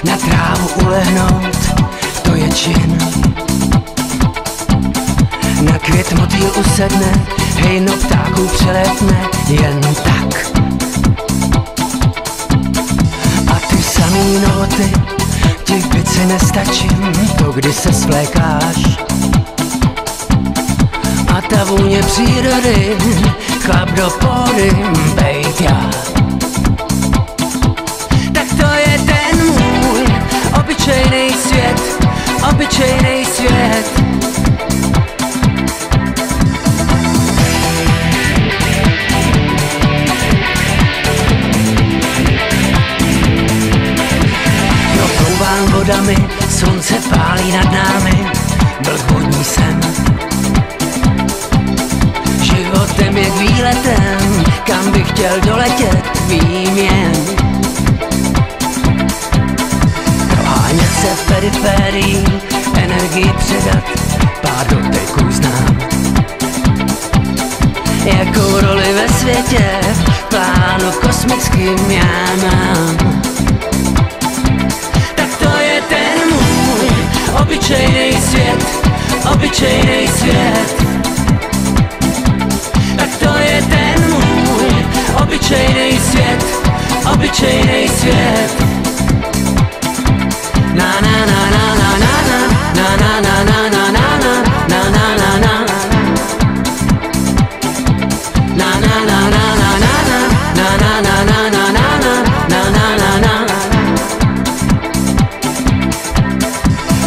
na trávu ulehnout, to je čin. Na květ motýl usedne, hejno ptáků přelétne jen tak. A ty samý noty, ti k pici nestačím, to kdy se svlékáš. A ta vůně přírody, chlap do póry, bejt já. Tak to je ten můj obyčejnej svět, obyčejnej svět. Proplouvám vodami, slunce pálí nad námi, vlk vodní jsem. Životem je výletem, kam bych chtěl doletět, vím jen. Prohánět se v periferii, energii předat, pár doteků znám. Jakou roli ve světě, plánu kosmickým já mám. Tak to je ten můj obyčejnej svět, obyčejnej svět. Tak to je ten můj obyčejnej svět, obyčejnej svět. Na na na na na na na na na na na na na na na na na. Na na na na na na na na na na na na na na na.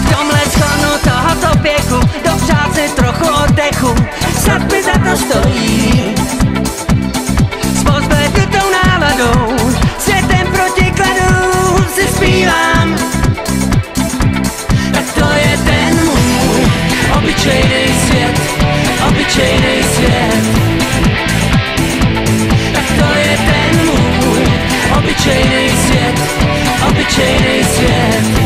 V tomhle sklonu tohoto pěchu dopřát si trochu oddechu, snad mi za to stojí. S pozbeditou náladou, světem protikladu si zpívám. Tak to je ten můj obyčejnej svět, obyčejnej svět. Tak to je ten můj obyčejnej svět, obyčejnej svět.